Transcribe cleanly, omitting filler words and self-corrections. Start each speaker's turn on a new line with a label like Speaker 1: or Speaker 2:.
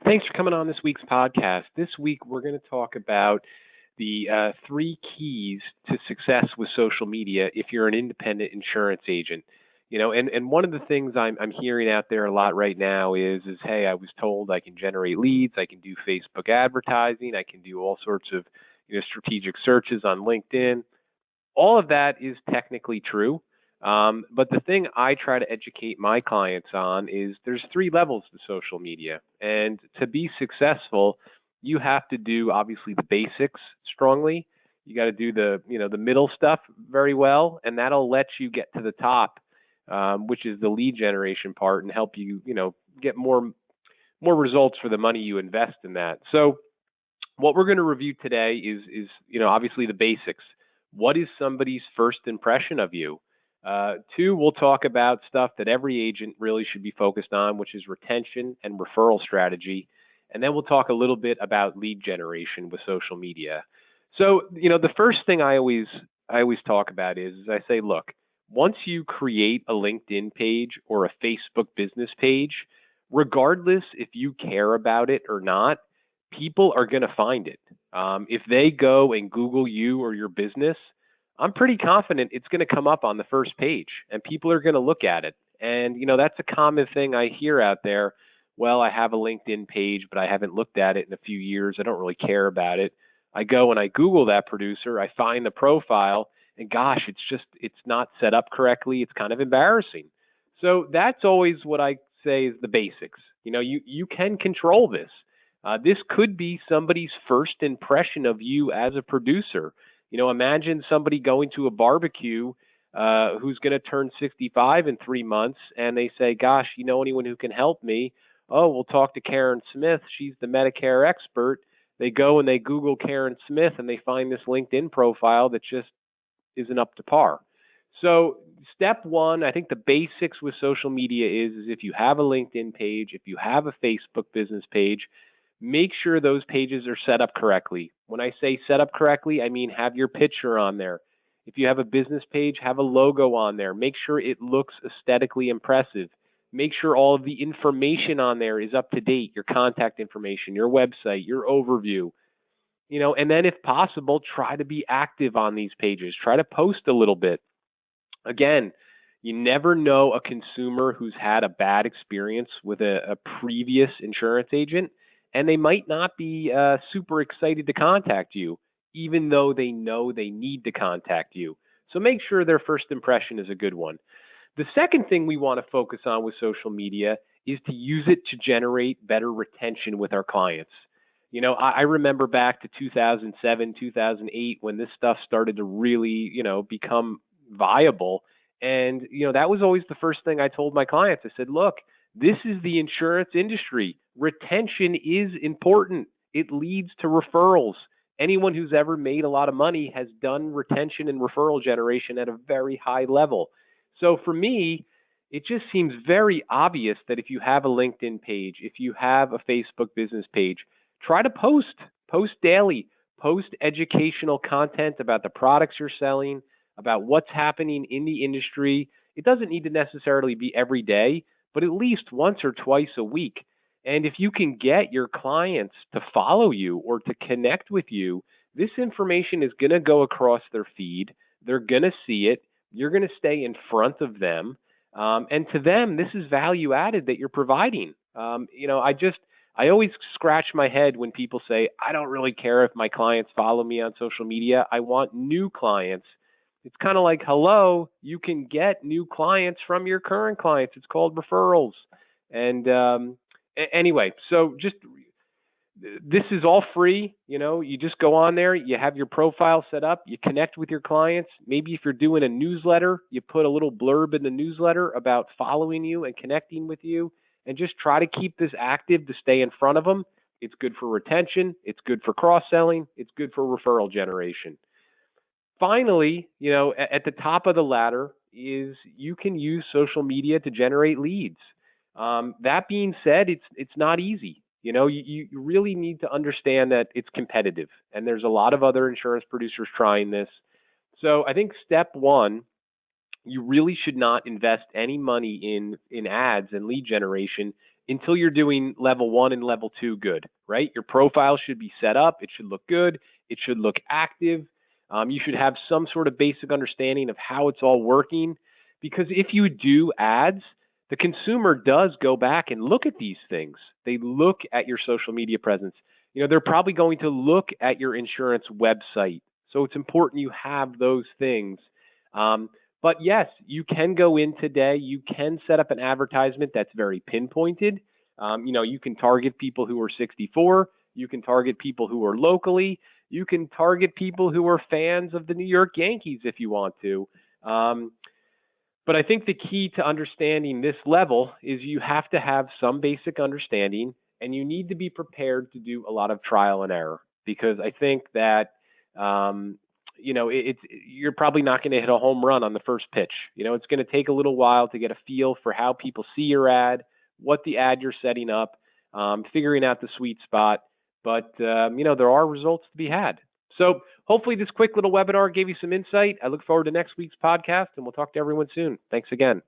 Speaker 1: Thanks for coming on this week's podcast. This week, we're going to talk about the three keys to success with social media if you're an independent insurance agent. And one of the things I'm hearing out there a lot right now is hey, I was told I can generate leads, I can do Facebook advertising, I can do all sorts of strategic searches on LinkedIn. All of that is technically true. But the thing I try to educate my clients on is there's three levels to social media. And to be successful, you have to do obviously the basics strongly. You got to do the middle stuff very well, and that'll let you get to the top, which is the lead generation part, and help you, get more results for the money you invest in that. So what we're going to review today is obviously the basics. What is somebody's first impression of you? Two, we'll talk about stuff that every agent really should be focused on, which is retention and referral strategy. And then we'll talk a little bit about lead generation with social media. So, the first thing I always talk about is I say, look, once you create a LinkedIn page or a Facebook business page, regardless if you care about it or not, people are going to find it. If they go and Google you or your business, I'm pretty confident it's going to come up on the first page and people are going to look at it. And, that's a common thing I hear out there. Well, I have a LinkedIn page, but I haven't looked at it in a few years. I don't really care about it. I go and I Google that producer, I find the profile, and gosh, it's not set up correctly. It's kind of embarrassing. So that's always what I say is the basics. You can control this. This could be somebody's first impression of you as a producer. Imagine somebody going to a barbecue who's going to turn 65 in 3 months, and they say, "Gosh, you know anyone who can help me?" Oh, we'll talk to Karen Smith. She's the Medicare expert. They go and they Google Karen Smith, and they find this LinkedIn profile that just isn't up to par. So, step one, I think the basics with social media is if you have a LinkedIn page, if you have a Facebook business page, make sure those pages are set up correctly. When I say set up correctly, I mean have your picture on there. If you have a business page, have a logo on there. Make sure it looks aesthetically impressive. Make sure all of the information on there is up to date, your contact information, your website, your overview. And then if possible, try to be active on these pages. Try to post a little bit. Again, you never know a consumer who's had a bad experience with a previous insurance agent, and they might not be super excited to contact you, even though they know they need to contact you. So make sure their first impression is a good one. The second thing we want to focus on with social media is to use it to generate better retention with our clients. I remember back to 2007, 2008 when this stuff started to really, become viable. And, that was always the first thing I told my clients. I said, look, this is the insurance industry. Retention is important. It leads to referrals. Anyone who's ever made a lot of money has done retention and referral generation at a very high level. So for me, it just seems very obvious that if you have a LinkedIn page, if you have a Facebook business page, try to post daily, post educational content about the products you're selling, about what's happening in the industry. It doesn't need to necessarily be every day, but at least once or twice a week. And if you can get your clients to follow you or to connect with you, this information is going to go across their feed. They're going to see it. You're going to stay in front of them. And to them, this is value added that you're providing. I always scratch my head when people say, I don't really care if my clients follow me on social media. I want new clients. It's kind of like, hello, you can get new clients from your current clients. It's called referrals. And anyway, so just this is all free. You just go on there, you have your profile set up, you connect with your clients. Maybe if you're doing a newsletter, you put a little blurb in the newsletter about following you and connecting with you, and just try to keep this active to stay in front of them. It's good for retention. It's good for cross-selling. It's good for referral generation. Finally, at the top of the ladder is you can use social media to generate leads. That being said, it's not easy. You really need to understand that it's competitive, and there's a lot of other insurance producers trying this. So I think step one, you really should not invest any money in ads and lead generation until you're doing level 1 and level 2 good, right? Your profile should be set up. It should look good. It should look active. You should have some sort of basic understanding of how it's all working. Because if you do ads, the consumer does go back and look at these things. They look at your social media presence. They're probably going to look at your insurance website. So it's important you have those things. But yes, you can go in today. You can set up an advertisement that's very pinpointed. You can target people who are 64. You can target people who are locally. You can target people who are fans of the New York Yankees if you want to. But I think the key to understanding this level is you have to have some basic understanding, and you need to be prepared to do a lot of trial and error, because I think that you're probably not going to hit a home run on the first pitch. It's going to take a little while to get a feel for how people see your ad, what the ad you're setting up, figuring out the sweet spot. But there are results to be had. So hopefully this quick little webinar gave you some insight. I look forward to next week's podcast, and we'll talk to everyone soon. Thanks again.